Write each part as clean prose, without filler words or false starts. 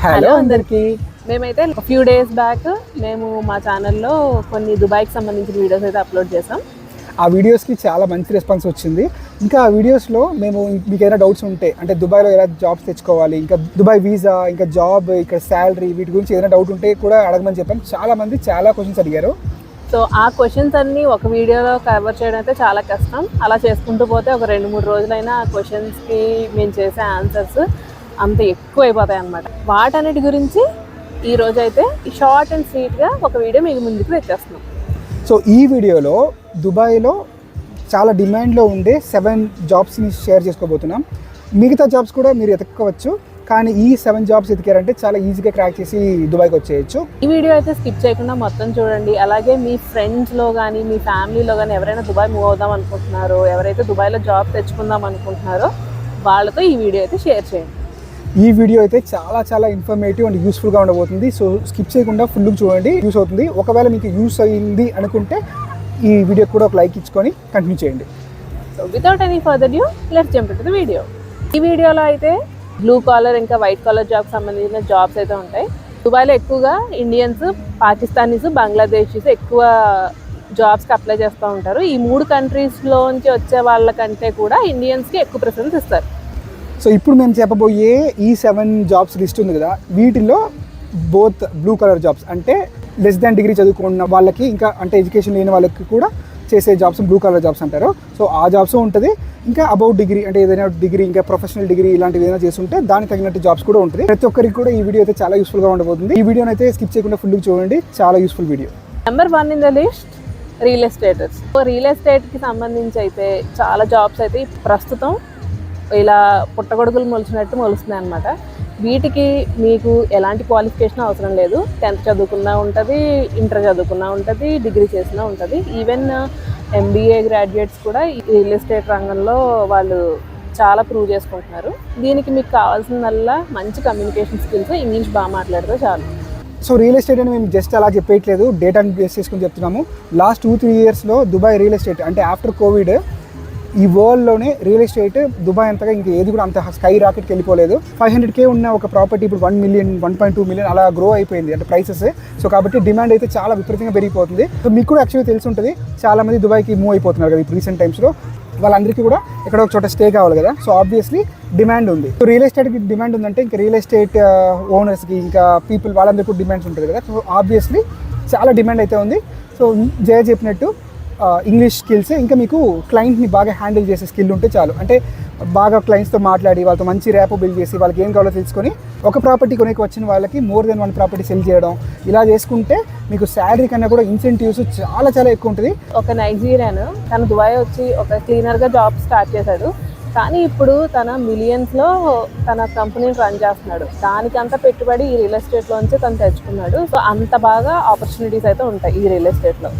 Hello అందరికీ. మేమైతే few days back మేము మా ఛానల్లో కొన్ని దుబాయ్కి సంబంధించిన వీడియోస్ అయితే అప్లోడ్ చేసాం. ఆ వీడియోస్కి చాలా మంచి రెస్పాన్స్ వచ్చింది. ఇంకా ఆ వీడియోస్లో మేము మీకు ఏదైనా డౌట్స్ ఉంటే, అంటే దుబాయ్లో ఎలా జాబ్స్ తెచ్చుకోవాలి, ఇంకా దుబాయ్ వీసా, ఇంకా జాబ్, ఇక్కడ శాలరీ, వీటి గురించి ఏదైనా డౌట్ ఉంటే కూడా అడగమని చెప్పాం. చాలామంది చాలా క్వశ్చన్స్ అడిగారు. సో ఆ క్వశ్చన్స్ అన్నీ ఒక వీడియోలో కవర్ చేయడం అయితే చాలా కష్టం. అలా చేసుకుంటూ పోతే ఒక 2-3 రోజులైనా ఆ క్వశ్చన్స్కి మేము చేసే ఆన్సర్స్ అంత ఎక్కువ అయిపోతాయి అన్నమాట. వాటన్నిటి గురించి ఈరోజు అయితే షార్ట్ అండ్ స్వీట్గా ఒక వీడియో మీకు ముందుకు తెచ్చేస్తున్నాం. సో ఈ వీడియోలో దుబాయ్లో చాలా డిమాండ్లో ఉండే 7 జాబ్స్ని షేర్ చేసుకోబోతున్నాం. మిగతా జాబ్స్ కూడా మీరు ఎతకవచ్చు, కానీ ఈ 7 జాబ్స్ ఎతికారంటే చాలా ఈజీగా క్రాక్ చేసి దుబాయ్కి వచ్చేయచ్చు. ఈ వీడియో అయితే స్కిప్ చేయకుండా మొత్తం చూడండి. అలాగే మీ ఫ్రెండ్స్లో కానీ మీ ఫ్యామిలీలో కానీ ఎవరైనా దుబాయ్ మూవ్ అవుదాం అనుకుంటున్నారో, ఎవరైతే దుబాయ్లో జాబ్ తెచ్చుకుందాం అనుకుంటున్నారో వాళ్ళతో ఈ వీడియో అయితే షేర్ చేయండి. ఈ వీడియో అయితే చాలా చాలా ఇన్ఫర్మేటివ్ అండ్ యూస్ఫుల్గా ఉండబోతుంది. సో స్కిప్ చేయకుండా ఫుల్గా చూడండి, యూస్ అవుతుంది. ఒకవేళ మీకు యూస్ అయ్యింది అనుకుంటే ఈ వీడియో కూడా ఒక లైక్ ఇచ్చుకొని కంటిన్యూ చేయండి. So without any further due let's jump into the video. ఈ వీడియోలో అయితే బ్లూ కాలర్ ఇంకా వైట్ కాలర్ జాబ్స్ సంబంధించిన జాబ్స్ అయితే ఉంటాయి. దుబాయ్లో ఎక్కువగా ఇండియన్స్, పాకిస్తానీస్, బంగ్లాదేశీస్ ఎక్కువ జాబ్స్కి అప్లై చేస్తూ ఉంటారు. ఈ 3 కంట్రీస్లోంచి వచ్చే వాళ్ళకంటే కూడా ఇండియన్స్కి ఎక్కువ ప్రిఫరెన్స్ ఇస్తారు. సో ఇప్పుడు మేము చెప్పబోయే ఈ 7 జాబ్స్ లిస్ట్ ఉంది కదా, వీటిలో బోత్ బ్లూ కలర్ జాబ్స్, అంటే లెస్ దాన్ డిగ్రీ చదువుకున్న వాళ్ళకి, ఇంకా అంటే ఎడ్యుకేషన్ లేని వాళ్ళకి కూడా చేసే జాబ్స్ బ్లూ కలర్ జాబ్స్ అంటారు. సో ఆ జాబ్స్ ఉంటుంది. ఇంకా అబౌట్ డిగ్రీ, అంటే ఏదైనా డిగ్రీ, ఇంకా ప్రొఫెషనల్ డిగ్రీ ఇలాంటివి ఏదైనా చేస్తుంటే దానికి తగినట్టు జాబ్స్ కూడా ఉంటుంది. ప్రతి ఒక్కరికి కూడా ఈ వీడియో అయితే చాలా యూస్ఫుల్గా ఉండబోతుంది. ఈ వీడియోని అయితే స్కిప్ చేయకుండా ఫుల్గా చూడండి, చాలా useful video. Number 1 in the list real estaters. రియల్ ఎస్టేట్కి సంబంధించి అయితే చాలా జాబ్స్ అయితే ప్రస్తుతం ఇలా పుట్టగొడుగులు మొలిచినట్టు మొలుస్తున్నాయి అనమాట. వీటికి మీకు ఎలాంటి క్వాలిఫికేషన్ అవసరం లేదు. 10th చదువుకున్నా ఉంటుంది, ఇంటర్ చదువుకున్నా ఉంటుంది, డిగ్రీ చేసినా ఉంటుంది. ఈవెన్ MBA గ్రాడ్యుయేట్స్ కూడా ఈ రియల్ ఎస్టేట్ రంగంలో వాళ్ళు చాలా ప్రూవ్ చేసుకుంటున్నారు. దీనికి మీకు కావాల్సిందల్లా మంచి కమ్యూనికేషన్ స్కిల్స్, ఇంగ్లీష్ బాగా మాట్లాడితే చాలు. సో రియల్ ఎస్టేట్ అని మేము జస్ట్ అలా చెప్పేయట్లేదు, డేటాని బేస్ చేసుకుని చెప్తున్నాము. లాస్ట్ 2-3 ఇయర్స్లో దుబాయ్ రియల్ ఎస్టేట్, అంటే ఆఫ్టర్ కోవిడ్ ఈ వరల్డ్లోనే రియల్ ఎస్టేట్ దుబాయ్ అంతగా ఇంకా ఏది కూడా అంత స్కై రాకెట్కి వెళ్ళిపోలేదు. 500K ఉన్న ఒక ప్రాపర్టీ ఇప్పుడు 1 million, 1.2 million అలా గ్రో అయిపోయింది, అంటే ప్రైసెస్. సో కాబట్టి డిమాండ్ అయితే చాలా విపరీతంగా పెరిగిపోతుంది. సో మీకు కూడా యాక్చువల్గా తెలిసి ఉంటుంది, చాలామంది దుబాయ్కి మూవ్ అయిపోతున్నారు కదా ఇప్పుడు రీసెంట్ టైమ్స్లో. వాళ్ళందరికీ కూడా ఎక్కడ ఒక చోట స్టే కావాలి కదా. సో ఆబ్వియస్లీ డిమాండ్ ఉంది. సో రియల్ ఎస్టేట్కి డిమాండ్ ఉందంటే ఇంకా రియల్ ఎస్టేట్ ఓనర్స్కి, ఇంకా పీపుల్, వాళ్ళందరికీ కూడా డిమాండ్స్ ఉంటుంది కదా. సో ఆబ్వియస్లీ చాలా డిమాండ్ అయితే ఉంది. సో జయ చెప్పినట్టు ఇంగ్లీష్ స్కిల్స్, ఇంకా మీకు క్లయింట్ని బాగా హ్యాండిల్ చేసే స్కిల్ ఉంటే చాలు. అంటే బాగా క్లయింట్స్తో మాట్లాడి వాళ్ళతో మంచి ర్యాపో బిల్డ్ చేసి వాళ్ళకి ఏం కావాలో తెలుసుకొని ఒక ప్రాపర్టీ కొనేకి వచ్చిన వాళ్ళకి మోర్ దెన్ 1 ప్రాపర్టీ సెల్ చేయడం, ఇలా చేసుకుంటే మీకు శాలరీ కన్నా కూడా ఇన్సెంటివ్స్ చాలా చాలా ఎక్కువ ఉంటుంది. ఒక నైజీరియన్ తన దుబాయ్ వచ్చి ఒక క్లీనర్గా జాబ్ స్టార్ట్ చేశాడు. కానీ ఇప్పుడు తన మిలియన్స్లో తన కంపెనీని రన్ చేస్తున్నాడు. దానికంతా పెట్టుబడి ఈ రియల్ ఎస్టేట్లోంచి తను తెచ్చుకున్నాడు. సో అంత బాగా ఆపర్చునిటీస్ అయితే ఉంటాయి ఈ రియల్ ఎస్టేట్లో.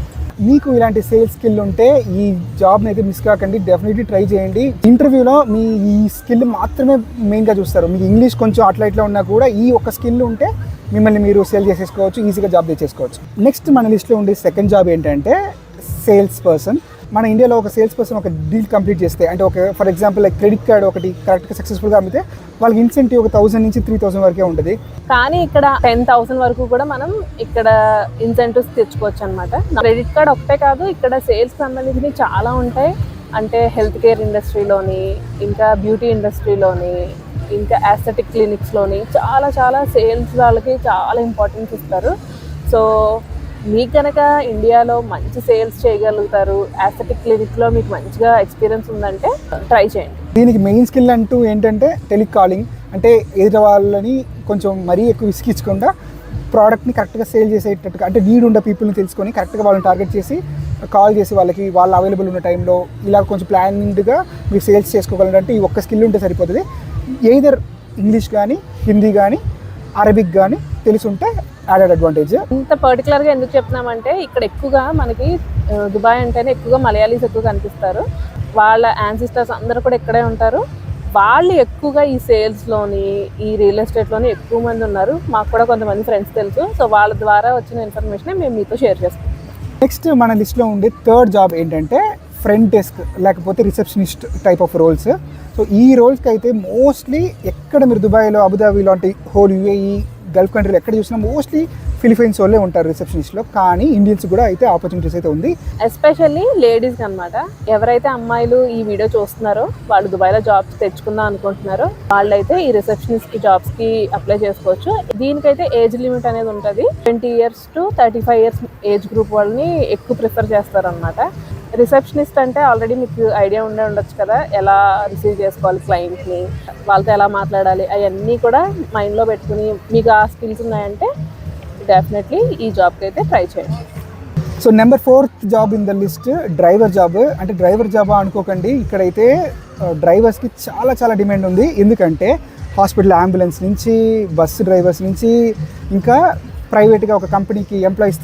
మీకు ఇలాంటి సేల్స్ స్కిల్ ఉంటే ఈ జాబ్ని అయితే మిస్ కాకండి, డెఫినెట్లీ ట్రై చేయండి. ఇంటర్వ్యూలో మీ ఈ స్కిల్ మాత్రమే మెయిన్గా చూస్తారు. మీకు ఇంగ్లీష్ కొంచెం అట్లా ఇట్లా ఉన్నా కూడా ఈ ఒక్క స్కిల్ ఉంటే మిమ్మల్ని మీరు సేల్ చేసేసుకోవచ్చు, ఈజీగా జాబ్ తెచ్చేసుకోవచ్చు. నెక్స్ట్ మన లిస్ట్లో ఉండే సెకండ్ జాబ్ ఏంటంటే సేల్స్ పర్సన్. మన ఇండియాలో ఒక సేల్స్ పర్సన్ ఒక డీల్ కంప్లీట్ చేస్తే, అంటే ఒక for example like credit card ఒకటి కరెక్ట్గా సక్సెస్ఫుల్గా అమ్మితే వాళ్ళకి ఇన్సెంటివ్ ఒక 1000 నుంచి 3000 వరకే ఉంటుంది. కానీ ఇక్కడ 10,000 వరకు కూడా మనం ఇక్కడ ఇన్సెంటివ్స్ తెచ్చుకోవచ్చు అనమాట. క్రెడిట్ కార్డ్ ఒకటే కాదు, ఇక్కడ సేల్స్ సంబంధించినవి చాలా ఉంటాయి. అంటే హెల్త్ కేర్ ఇండస్ట్రీలోని, ఇంకా బ్యూటీ ఇండస్ట్రీలోని, ఇంకా ఆస్థెటిక్ క్లినిక్స్లోని చాలా చాలా సేల్స్ వాళ్ళకి చాలా ఇంపార్టెన్స్ ఇస్తారు. సో మీకు కనుక ఇండియాలో మంచి సేల్స్ చేయగలుగుతారు, ఆస్థెటిక్ క్లినిక్లో మీకు మంచిగా ఎక్స్పీరియన్స్ ఉందంటే ట్రై చేయండి. దీనికి మెయిన్ స్కిల్ అంటూ ఏంటంటే టెలికాలింగ్, అంటే ఎదుటి వాళ్ళని కొంచెం మరీ ఎక్కువ విసిగించకుండా ప్రోడక్ట్ని కరెక్ట్గా సేల్ చేసేటట్టుగా, అంటే నీడ్ ఉండే పీపుల్ని తెలుసుకొని కరెక్ట్గా వాళ్ళని టార్గెట్ చేసి కాల్ చేసి వాళ్ళకి వాళ్ళు అవైలబుల్ ఉన్న టైంలో ఇలా కొంచెం ప్లాన్డ్గా మీరు సేల్స్ చేసుకోగలరంటే ఈ ఒక్క స్కిల్ ఉంటే సరిపోతుంది. ఎయిదర్ ఇంగ్లీష్ కానీ, హిందీ కానీ, అరబిక్ కానీ తెలుసుంటే యాడెడ్ అడ్వాంటేజ్. ఇంత పర్టికులర్గా ఎందుకు చెప్తున్నామంటే ఇక్కడ ఎక్కువగా మనకి దుబాయ్ అంటేనే ఎక్కువగా మలయాళీస్ ఎక్కువ కనిపిస్తారు. వాళ్ళ యాన్సిస్టర్స్ అందరూ కూడా ఇక్కడే ఉంటారు. వాళ్ళు ఎక్కువగా ఈ సేల్స్లోని, ఈ రియల్ ఎస్టేట్లోని ఎక్కువ మంది ఉన్నారు. మాకు కూడా కొంతమంది ఫ్రెండ్స్ తెలుసు. సో వాళ్ళ ద్వారా వచ్చిన ఇన్ఫర్మేషన్ మేము మీతో షేర్ చేస్తాం. నెక్స్ట్ మన లిస్ట్లో ఉండే థర్డ్ జాబ్ ఏంటంటే ఫ్రంట్ డెస్క్ లేకపోతే receptionist type of roles. So ఈ రోల్స్కి అయితే మోస్ట్లీ ఎక్కడ మీరు దుబాయ్లో, అబుదాబి లాంటి హోల్ యూఏఈ, గల్ఫ్ కంట్రీలో ఎక్కడ చూసినా మోస్ట్లీ ఫిలిపైన్స్ వాళ్ళే ఉంటారు రిసెప్షనిస్ట్లో. కానీ ఇండియన్స్ కూడా అయితే ఆపర్చునిటీస్ అయితే ఉంది, ఎస్పెషల్లీ లేడీస్కి అనమాట. ఎవరైతే అమ్మాయిలు ఈ వీడియో చూస్తున్నారో వాళ్ళు దుబాయ్లో జాబ్స్ తెచ్చుకుందాం అనుకుంటున్నారో వాళ్ళైతే ఈ రిసెప్షనిస్ట్ జాబ్స్కి అప్లై చేసుకోవచ్చు. దీనికైతే ఏజ్ లిమిట్ అనేది ఉంటుంది. 20 years to 35 years age group వాళ్ళని ఎక్కువ ప్రిఫర్ చేస్తారనమాట. రిసెప్షనిస్ట్ అంటే ఆల్రెడీ మీకు ఐడియా ఉండొచ్చు కదా, ఎలా రిసీవ్ చేసుకోవాలి క్లయింట్ని, వాళ్ళతో ఎలా మాట్లాడాలి, అవన్నీ కూడా మైండ్లో పెట్టుకుని మీకు ఆ స్కిల్స్ ఉన్నాయంటే డెఫినెట్లీ ఈ జాబ్కి అయితే ట్రై చేయండి. So number 4th job in the list driver job. అంటే డ్రైవర్ జాబ్ అనుకోకండి, ఇక్కడైతే డ్రైవర్స్కి చాలా చాలా డిమాండ్ ఉంది. ఎందుకంటే హాస్పిటల్ అంబులెన్స్ నుంచి, బస్సు డ్రైవర్స్ నుంచి, ఇంకా ప్రైవేట్గా ఒక కంపెనీకి ఎంప్లాయీస్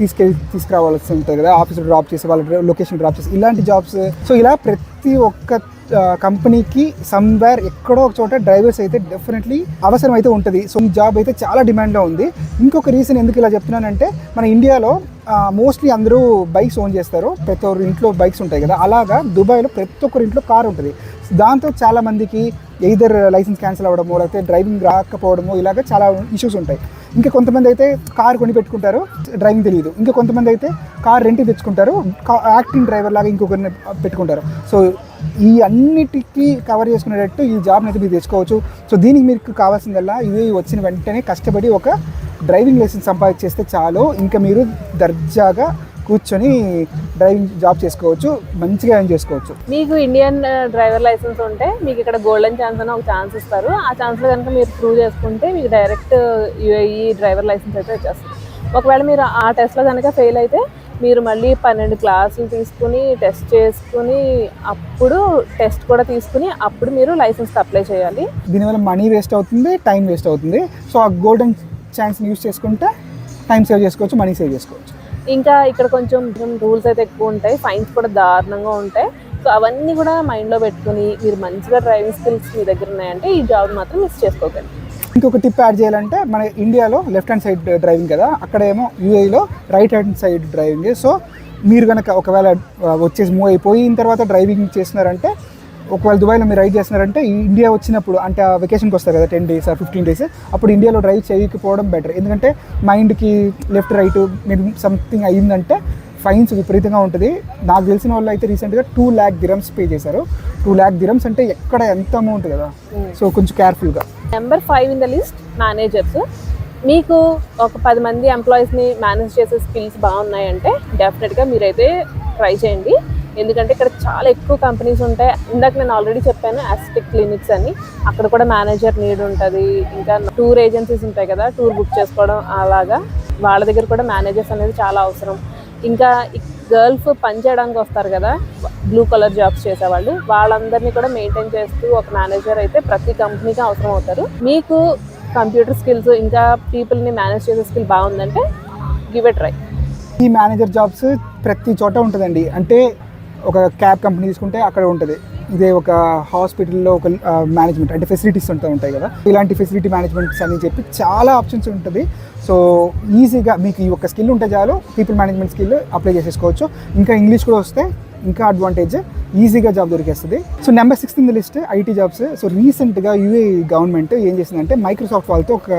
తీసుకురావాల్సి ఉంటుంది కదా, ఆఫీస్లో డ్రాప్ చేసి వాళ్ళ లొకేషన్ డ్రాప్ చేసి ఇలాంటి జాబ్స్. సో ఇలా ప్రతి ఒక్క కంపెనీకి సమ్వేర్ ఎక్కడో ఒక చోట డ్రైవర్స్ అయితే డెఫినెట్లీ అవసరం అయితే ఉంటుంది. సో ఈ జాబ్ అయితే చాలా డిమాండ్లో ఉంది. ఇంకొక రీజన్ ఎందుకు ఇలా చెప్తున్నానంటే మన ఇండియాలో మోస్ట్లీ అందరూ బైక్స్ ఓన్ చేస్తారు, ప్రతి ఒక్కరి ఇంట్లో బైక్స్ ఉంటాయి కదా, అలాగా దుబాయ్లో ప్రతి ఒక్కరి ఇంట్లో కార్ ఉంటుంది. దాంతో చాలామందికి ఎయిదర్ లైసెన్స్ క్యాన్సిల్ అవ్వడమో లేకపోతే డ్రైవింగ్ రాకపోవడమో ఇలాగ చాలా ఇష్యూస్ ఉంటాయి. ఇంకా కొంతమంది అయితే కార్ కొని పెట్టుకుంటారు, డ్రైవింగ్ తెలియదు. ఇంకా కొంతమంది అయితే కార్ రెంట్కి తెచ్చుకుంటారు, యాక్టింగ్ డ్రైవర్ లాగా ఇంకొకరిని పెట్టుకుంటారు. సో ఈ అన్నిటికీ కవర్ చేసుకునేటట్టు ఈ జాబ్ని అయితే మీరు తెచ్చుకోవచ్చు. సో దీనికి మీకు కావాల్సిందల్లా ఇవి వచ్చిన వెంటనే కష్టపడి ఒక డ్రైవింగ్ లైసెన్స్ సంపాదించేస్తే చాలు, ఇంకా మీరు దర్జాగా కూర్చొని డ్రైవింగ్ జాబ్ చేసుకోవచ్చు, మంచిగా ఎర్న్ చేసుకోవచ్చు. మీకు ఇండియన్ డ్రైవర్ లైసెన్స్ ఉంటే మీకు ఇక్కడ గోల్డెన్ ఛాన్స్ అని ఒక ఛాన్స్ ఇస్తారు. ఆ ఛాన్స్లో కనుక మీరు ప్రూవ్ చేసుకుంటే మీకు డైరెక్ట్ యూఏఈ డ్రైవర్ లైసెన్స్ అయితే వచ్చేస్తుంది. ఒకవేళ మీరు ఆ టెస్ట్లో కనుక ఫెయిల్ అయితే మీరు మళ్ళీ 12 క్లాసులు తీసుకుని టెస్ట్ చేసుకుని అప్పుడు టెస్ట్ కూడా తీసుకుని అప్పుడు మీరు లైసెన్స్కి అప్లై చేయాలి. దీనివల్ల మనీ వేస్ట్ అవుతుంది, టైం వేస్ట్ అవుతుంది. సో ఆ గోల్డెన్ ఛాన్స్ని యూజ్ చేసుకుంటే టైం సేవ్ చేసుకోవచ్చు, మనీ సేవ్ చేసుకోవచ్చు. ఇంకా ఇక్కడ కొంచెం రూల్స్ అయితే ఎక్కువ ఉంటాయి, ఫైన్స్ కూడా దారుణంగా ఉంటాయి. సో అవన్నీ కూడా మైండ్లో పెట్టుకుని మీరు మంచిగా డ్రైవింగ్ స్కిల్స్ మీ దగ్గర ఉన్నాయంటే ఈ జాబ్ మాత్రం మిస్ చేసుకోకండి. ఇంకొక టిప్ యాడ్ చేయాలంటే మన ఇండియాలో లెఫ్ట్ హ్యాండ్ సైడ్ డ్రైవింగ్ కదా, అక్కడేమో యూఏఈలో right hand side driving. So మీరు కనుక ఒకవేళ వచ్చేసి మూవ్ అయిపోయిన తర్వాత డ్రైవింగ్ చేస్తున్నారంటే, ఒకవేళ దుబాయ్లో మీరు రైడ్ చేస్తున్నారంటే ఇండియా వచ్చినప్పుడు అంటే ఆ వెకేషన్కి వస్తారు కదా 10 days or 15 days, అప్పుడు ఇండియాలో డ్రైవ్ చేయకపోవడం బెటర్. ఎందుకంటే మైండ్కి లెఫ్ట్ రైట్ మీరు సంథింగ్ అయ్యిందంటే ఫైన్స్ విపరీతంగా ఉంటుంది. నాకు తెలిసిన వాళ్ళు అయితే రీసెంట్గా 2 lakh dirhams పే చేశారు. 2 lakh dirhams అంటే ఎక్కడ ఎంత అమౌంట్ కదా. సో కొంచెం కేర్ఫుల్గా. Number 5 in the list managers. మీకు ఒక 10 మంది ఎంప్లాయీస్ని మేనేజ్ చేసే స్కిల్స్ బాగున్నాయంటే డెఫినెట్గా మీరైతే ట్రై చేయండి. ఎందుకంటే ఇక్కడ చాలా ఎక్కువ కంపెనీస్ ఉంటాయి. ఇందాక నేను ఆల్రెడీ చెప్పాను ఆస్టిక్ క్లినిక్స్ అని, అక్కడ కూడా మేనేజర్ నీడ్ ఉంటుంది. ఇంకా టూర్ ఏజెన్సీస్ ఉంటాయి కదా, టూర్ బుక్ చేసుకోవడం అలాగా, వాళ్ళ దగ్గర కూడా మేనేజర్స్ అనేది చాలా అవసరం. ఇంకా గర్ల్స్ పని చేయడానికి వస్తారు కదా, బ్లూ కలర్ జాబ్స్ చేసేవాళ్ళు, వాళ్ళందరినీ కూడా మెయింటైన్ చేస్తూ ఒక మేనేజర్ అయితే ప్రతి కంపెనీకి అవసరం అవుతారు. మీకు కంప్యూటర్ స్కిల్స్ ఇంకా పీపుల్ని మేనేజ్ చేసే స్కిల్ బాగుందంటే గివ్ ఎ ట్రై. ఈ మేనేజర్ జాబ్స్ ప్రతి చోట ఉంటుందండి. అంటే ఒక క్యాబ్ కంపెనీ తీసుకుంటే అక్కడ ఉంటుంది, ఇదే ఒక హాస్పిటల్లో ఒక మేనేజ్మెంట్ అంటే ఫెసిలిటీస్ ఉంటాయి కదా, ఇలాంటి ఫెసిలిటీ మేనేజ్మెంట్స్ అని చెప్పి చాలా ఆప్షన్స్ ఉంటుంది. సో ఈజీగా మీకు ఈ ఒక్క స్కిల్ ఉంటే చాలు, పీపుల్ మేనేజ్మెంట్ స్కిల్ అప్లై చేసేసుకోవచ్చు. ఇంకా ఇంగ్లీష్ కూడా వస్తే ఇంకా అడ్వాంటేజ్, ఈజీగా జాబ్ దొరికేస్తుంది. So number 6 in the list IT jobs. So రీసెంట్గా యూఏఈ గవర్నమెంట్ ఏం చేసిందంటే మైక్రోసాఫ్ట్ వాళ్ళతో ఒక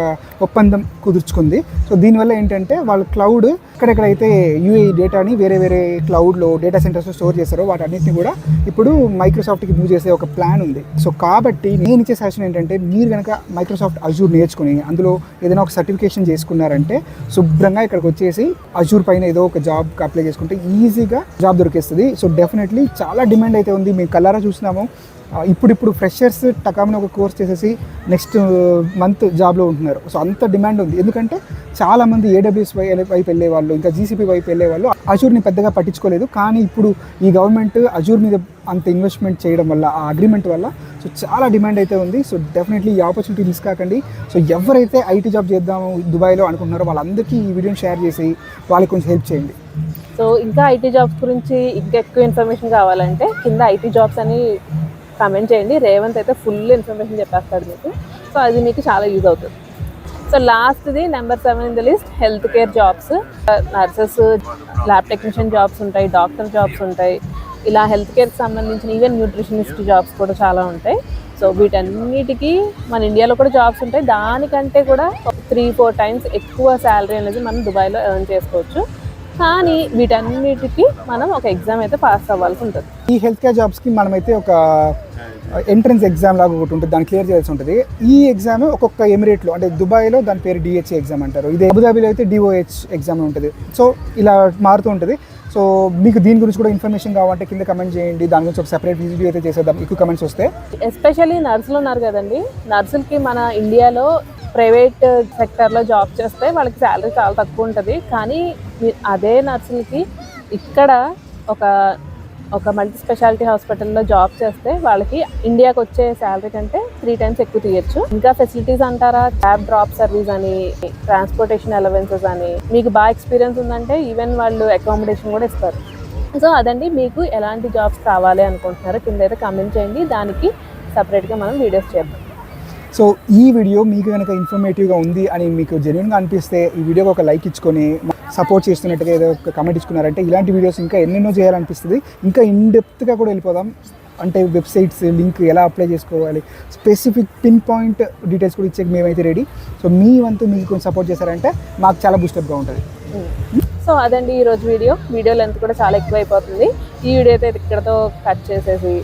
ఒప్పందం కుదుర్చుకుంది. సో దీనివల్ల ఏంటంటే వాళ్ళు క్లౌడ్ ఎక్కడెక్కడైతే యూఏఈ డేటాని వేరే వేరే క్లౌడ్లో డేటా సెంటర్స్లో స్టోర్ చేస్తారో వాటన్నిటిని కూడా ఇప్పుడు మైక్రోసాఫ్ట్కి మూవ్ చేసే ఒక ప్లాన్ ఉంది. సో కాబట్టి నేను ఇచ్చే సజెషన్ ఏంటంటే మీరు కనుక మైక్రోసాఫ్ట్ అజూర్ నేర్చుకుని అందులో ఏదైనా ఒక సర్టిఫికేషన్ చేసుకున్నారంటే శుభ్రంగా ఇక్కడికి వచ్చేసి అజూర్ పైన ఏదో ఒక జాబ్కి అప్లై చేసుకుంటే ఈజీగా జాబ్ దొరికేస్తుంది. సో డెఫినెట్లీ చాలా డిమాండ్ అయితే ఉంది. మేము కల్లారా చూసినాము. ఇప్పుడు ఫ్రెషర్స్ టకామని ఒక కోర్స్ చేసేసి నెక్స్ట్ మంత్ జాబ్లో ఉంటున్నారు. సో అంత డిమాండ్ ఉంది. ఎందుకంటే చాలామంది ఏడబ్ల్యూఎస్ వైపు వెళ్ళే వాళ్ళు, ఇంకా జీసీపీ వైపు వెళ్ళే వాళ్ళు అజూర్ని పెద్దగా పట్టించుకోలేదు. కానీ ఇప్పుడు ఈ గవర్నమెంట్ అజూర్ మీద అంత ఇన్వెస్ట్మెంట్ చేయడం వల్ల, ఆ అగ్రిమెంట్ వల్ల సో చాలా డిమాండ్ అయితే ఉంది. సో డెఫినెట్లీ ఈ ఆపర్చునిటీ మిస్ కాకండి. సో ఎవరైతే ఐటీ జాబ్ చేద్దాము దుబాయ్లో అనుకుంటున్నారో వాళ్ళందరికీ ఈ వీడియోని షేర్ చేసి వాళ్ళకి కొంచెం హెల్ప్ చేయండి. సో ఇంకా ఐటీ జాబ్స్ గురించి ఇంకా ఎక్కువ ఇన్ఫర్మేషన్ కావాలంటే కింద ఐటీ జాబ్స్ అని కామెంట్ చేయండి. రేవంత్ అయితే ఫుల్ ఇన్ఫర్మేషన్ చెప్పేస్తాడు మీకు. సో అది మీకు చాలా యూజ్ అవుతుంది. సో లాస్ట్ది number 7 in the list health care jobs. Nurses, lab technician jobs ఉంటాయి, డాక్టర్ జాబ్స్ ఉంటాయి. ఇలా హెల్త్ కేర్కి సంబంధించిన ఈవెన్ న్యూట్రిషనిస్ట్ జాబ్స్ కూడా చాలా ఉంటాయి. సో వీటన్నిటికీ మన ఇండియాలో కూడా జాబ్స్ ఉంటాయి, దానికంటే కూడా 3-4 టైమ్స్ ఎక్కువ శాలరీ అనేది మనం దుబాయ్లో ఎర్న్ చేసుకోవచ్చు. కానీ వీటన్నిటికీ మనం ఒక ఎగ్జామ్ అయితే పాస్ అవ్వాల్సి ఉంటుంది. ఈ హెల్త్ కేర్ జాబ్స్కి మనమైతే ఒక ఎంట్రన్స్ ఎగ్జామ్ లాగా ఒకటి ఉంటుంది, దాన్ని క్లియర్ చేయాల్సి ఉంటుంది. ఈ ఎగ్జామ్ ఒక్కొక్క ఎమిరేట్లో, అంటే దుబాయ్లో దాని పేరు డిహెచ్ఏ ఎగ్జామ్ అంటారు, ఇదే అబుదాబిలో అయితే డిఓహెచ్ ఎగ్జామ్ ఉంటుంది. సో ఇలా మారుతూ ఉంటుంది. సో మీకు దీని గురించి కూడా ఇన్ఫర్మేషన్ కావాలంటే కింద కమెంట్ చేయండి, దాని గురించి ఒక సెపరేట్ వీడియో అయితే చేసేద్దాం ఎక్కువ కమెంట్స్ వస్తే. ఎస్పెషల్లీ నర్సులు ఉన్నారు కదండి, నర్సులకి మన ఇండియాలో ప్రైవేట్ సెక్టర్లో జాబ్ చేస్తే వాళ్ళకి శాలరీ చాలా తక్కువ ఉంటుంది. కానీ అదే నర్సులకి ఇక్కడ ఒక మల్టీ స్పెషాలిటీ హాస్పిటల్లో జాబ్ చేస్తే వాళ్ళకి ఇండియాకి వచ్చే శాలరీ కంటే 3 టైమ్స్ ఎక్కువ తీయచ్చు. ఇంకా ఫెసిలిటీస్ అంటారా, క్యాబ్ డ్రాప్ సర్వీస్ అని, ట్రాన్స్పోర్టేషన్ అలవెన్సెస్ అని, మీకు బాగా ఎక్స్పీరియన్స్ ఉందంటే ఈవెన్ వాళ్ళు అకామిడేషన్ కూడా ఇస్తారు. సో అదండి, మీకు ఎలాంటి జాబ్స్ కావాలి అనుకుంటున్నారో కింద అయితే కామెంట్ చేయండి, దానికి సపరేట్గా మనం వీడియోస్ చేద్దాం. సో ఈ వీడియో మీకు కనుక ఇన్ఫర్మేటివ్గా ఉంది అని మీకు జెన్యూన్గా అనిపిస్తే ఈ వీడియోకి ఒక లైక్ ఇచ్చుకొని సపోర్ట్ చేస్తున్నట్టుగా ఏదో ఒక కమెంట్ ఇచ్చుకున్నారంటే ఇలాంటి వీడియోస్ ఇంకా ఎన్నెన్నో చేయాలనిపిస్తుంది. ఇంకా ఇన్డెప్త్గా కూడా వెళ్ళిపోదాం, అంటే వెబ్సైట్స్ లింక్ ఎలా అప్లై చేసుకోవాలి, స్పెసిఫిక్ పిన్ పాయింట్ డీటెయిల్స్ కూడా ఇచ్చే మేమైతే రెడీ. సో మీ వంతు మీకు కొంచెం సపోర్ట్ చేశారంటే మాకు చాలా బూస్టప్గా ఉంటుంది. సో అదండి ఈరోజు వీడియో లెంత్ కూడా చాలా ఎక్కువ అయిపోతుంది. ఈ వీడియో అయితే ఇక్కడతో కట్ చేసేసి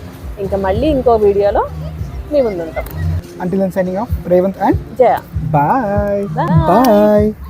ఇంకా మళ్ళీ ఇంకో వీడియోలో మీ ముందు ఉంటాం. Until then, signing off, Revant and Jaya. bye. Bye. Bye.